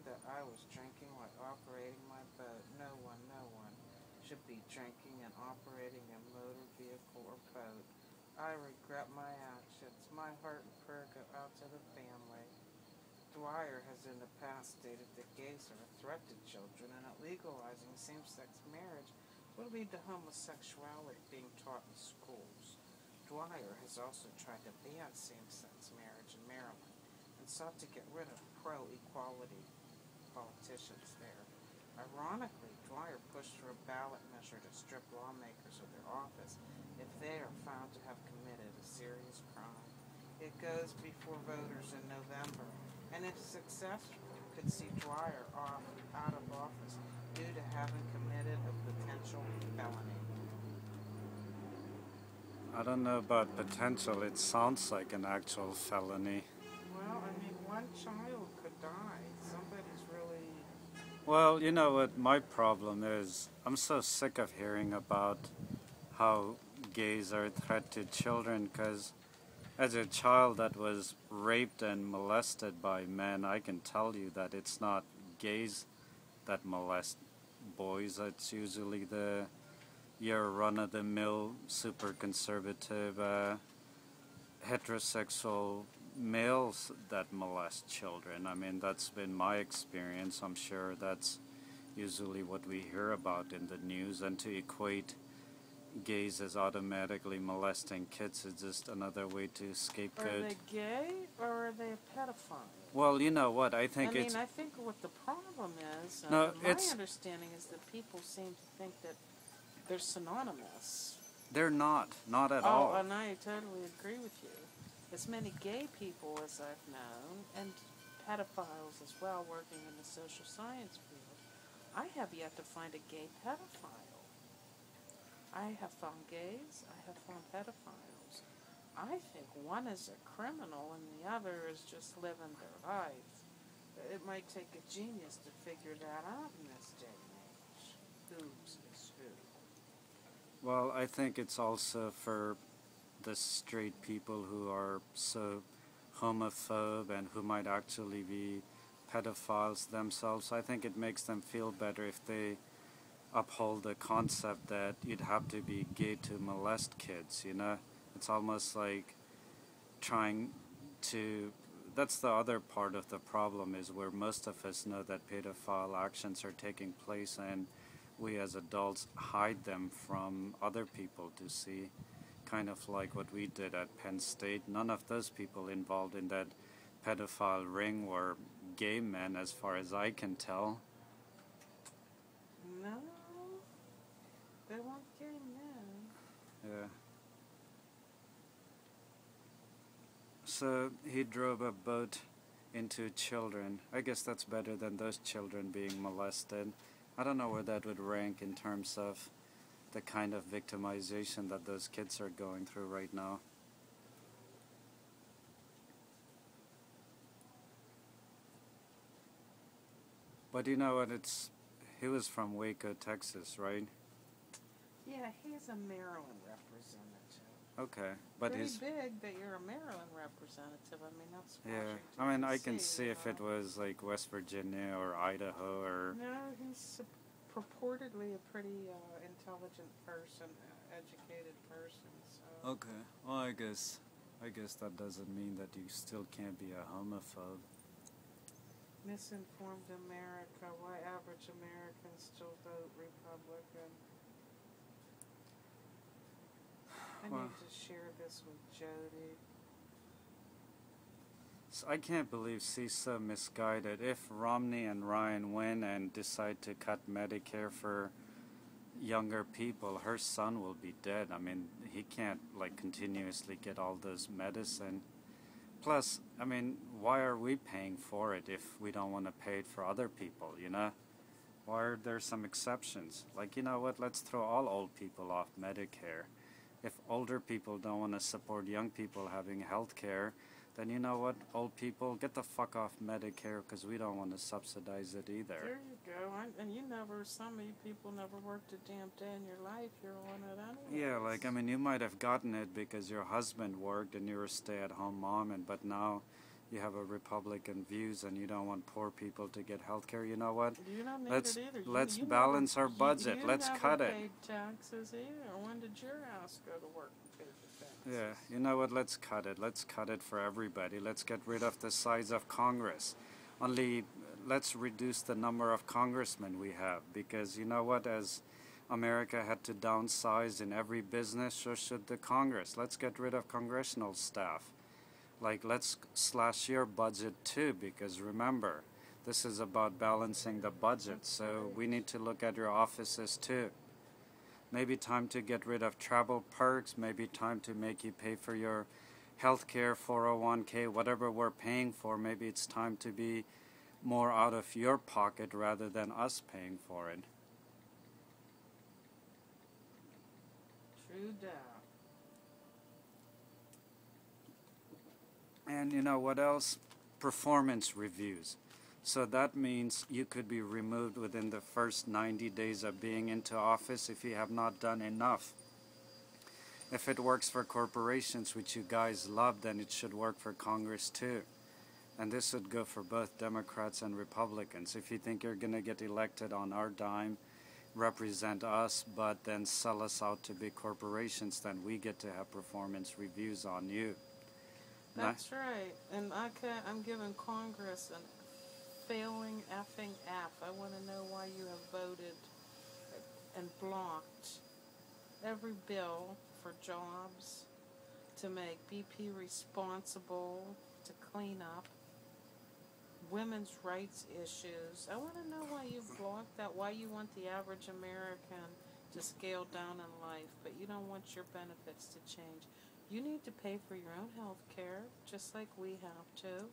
that I was drinking while operating my boat. No one should be drinking and operating a motor vehicle or boat. I regret my actions. My heart and prayer go out to the family. Dwyer has in the past stated that gays are a threat to children and that legalizing same-sex marriage will lead to homosexuality being taught in schools. Dwyer has also tried to ban same-sex marriage in Maryland and sought to get rid of pro-equality politicians there. Ironically, Dwyer pushed for a ballot measure to strip lawmakers of their office if they are found to have committed a serious crime. It goes before voters in November, and if successful, could see Dwyer out of office due to having committed a potential felony. I don't know about potential. It sounds like an actual felony. Well, I mean, one child could die. Somebody's really. Well, you know what my problem is? I'm so sick of hearing about how gays are a threat to children because as a child that was raped and molested by men, I can tell you that it's not gays that molest boys. It's usually your run-of-the-mill, super conservative, heterosexual males that molest children. I mean, that's been my experience. I'm sure that's usually what we hear about in the news, and to equate gays as automatically molesting kids is just another way to scapegoat. Are they gay or are they a pedophile? Well, you know what, I think I think what the problem is, no, my understanding is that people seem to think that they're synonymous. They're not at all. Oh, and I totally agree with you. As many gay people as I've known, and pedophiles as well, working in the social science field, I have yet to find a gay pedophile. I have found gays, I have found pedophiles. I think one is a criminal and the other is just living their life. It might take a genius to figure that out in this day and age. Who's is who? Well, I think it's also for the straight people who are so homophobe and who might actually be pedophiles themselves. I think it makes them feel better if they uphold the concept that you'd have to be gay to molest kids, you know? It's almost like trying to... That's the other part of the problem, is where most of us know that pedophile actions are taking place and we as adults hide them from other people to see, kind of like what we did at Penn State. None of those people involved in that pedophile ring were gay men, as far as I can tell. No, they weren't gay men. Yeah. So he drove a boat into children. I guess that's better than those children being molested. I don't know where that would rank in terms of the kind of victimization that those kids are going through right now. But you know what, he was from Waco, Texas, right? Yeah, he's a Maryland representative. Okay, but pretty big that you're a Maryland representative. I mean, that's Washington, yeah. I mean, I can DC, see if it was like West Virginia or Idaho or... No, he's purportedly a pretty intelligent person, educated person. So. Okay. Well, I guess that doesn't mean that you still can't be a homophobe. Misinformed America. Why average Americans still vote Republican? I need to share this with Jody. So I can't believe she's so misguided. If Romney and Ryan win and decide to cut Medicare for younger people, her son will be dead. I mean, he can't like continuously get all this medicine. Plus, I mean, why are we paying for it if we don't want to pay it for other people, you know? Why are there some exceptions? Like, you know what, let's throw all old people off Medicare. If older people don't want to support young people having health care, then you know what, old people, get the fuck off Medicare because we don't want to subsidize it either. There you go. And some of you people never worked a damn day in your life. You're on it anyway. Yeah, like, I mean, you might have gotten it because your husband worked and you were a stay-at-home mom, but now you have a Republican views and you don't want poor people to get health care. You know what? You don't need Let's it either. let's You balance never, our budget. you Let's never cut it. paid taxes either. When did your house go to work and pay for taxes? Yeah, you know what? Let's cut it. Let's cut it for everybody. Let's get rid of the size of Congress. Only let's reduce the number of congressmen we have, because you know what? As America had to downsize in every business, so should the Congress. Let's get rid of congressional staff. Like, let's slash your budget too, because remember, this is about balancing the budget, so we need to look at your offices too. Maybe time to get rid of travel perks, maybe time to make you pay for your healthcare, 401k, whatever we're paying for. Maybe it's time to be more out of your pocket rather than us paying for it. True doubt. And you know what else? Performance reviews. So that means you could be removed within the first 90 days of being into office if you have not done enough. If it works for corporations, which you guys love, then it should work for Congress too. And this would go for both Democrats and Republicans. If you think you're going to get elected on our dime, represent us, but then sell us out to big corporations, then we get to have performance reviews on you. That's right. And I'm giving Congress a failing effing F. I want to know why you have voted and blocked every bill for jobs, to make BP responsible, to clean up women's rights issues. I want to know why you blocked that, why you want the average American to scale down in life, but you don't want your benefits to change. You need to pay for your own health care, just like we have to.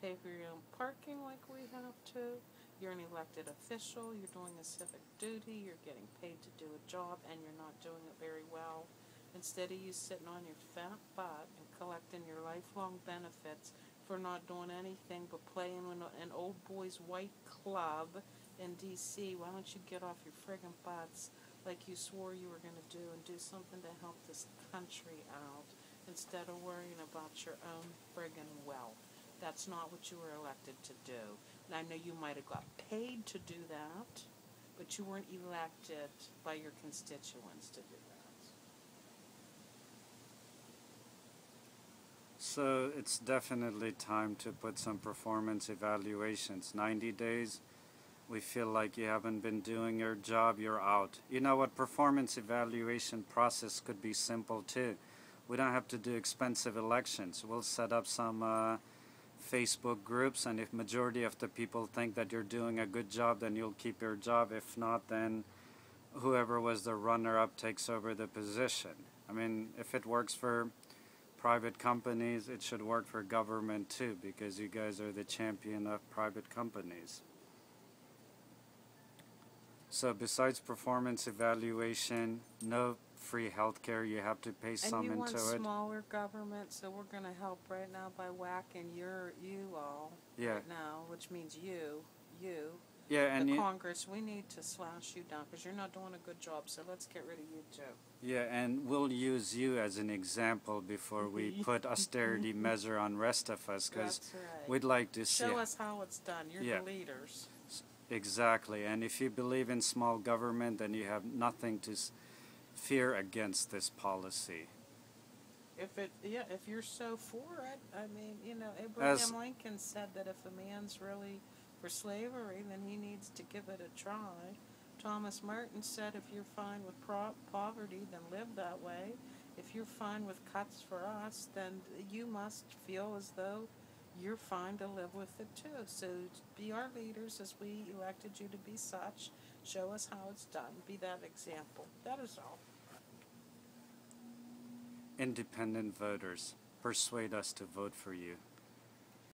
Pay for your own parking like we have to. You're an elected official, you're doing a civic duty, you're getting paid to do a job, and you're not doing it very well. Instead of you sitting on your fat butt and collecting your lifelong benefits for not doing anything but playing in an old boys white club in D.C., why don't you get off your friggin' butts like you swore you were going to do and do something to help this country out instead of worrying about your own friggin' wealth? That's not what you were elected to do. And I know you might have got paid to do that, but you weren't elected by your constituents to do that. So it's definitely time to put some performance evaluations. 90 days, we feel like you haven't been doing your job, you're out. You know what? Performance evaluation process could be simple too. We don't have to do expensive elections. We'll set up some Facebook groups, and if majority of the people think that you're doing a good job, then you'll keep your job. If not, then whoever was the runner-up takes over the position. I mean, if it works for private companies, it should work for government too, because you guys are the champion of private companies. So besides performance evaluation, no free healthcare, you have to pay some into it. And you want smaller government, so we're going to help right now by whacking you all right now, which means you, yeah, and the Congress. We need to slash you down because you're not doing a good job, so let's get rid of you too. Yeah, and we'll use you as an example before we put austerity measure on rest of us, because right. We'd like to see... Show us how it's done. You're the leaders. Exactly, and if you believe in small government, then you have nothing to fear against this policy. If you're so for it, I mean, you know, Abraham Lincoln said that if a man's really for slavery, then he needs to give it a try. Thomas Merton said if you're fine with poverty, then live that way. If you're fine with cuts for us, then you must feel as though you're fine to live with it too. So be our leaders as we elected you to be such. Show us how it's done. Be that example. That is all. Independent voters, persuade us to vote for you.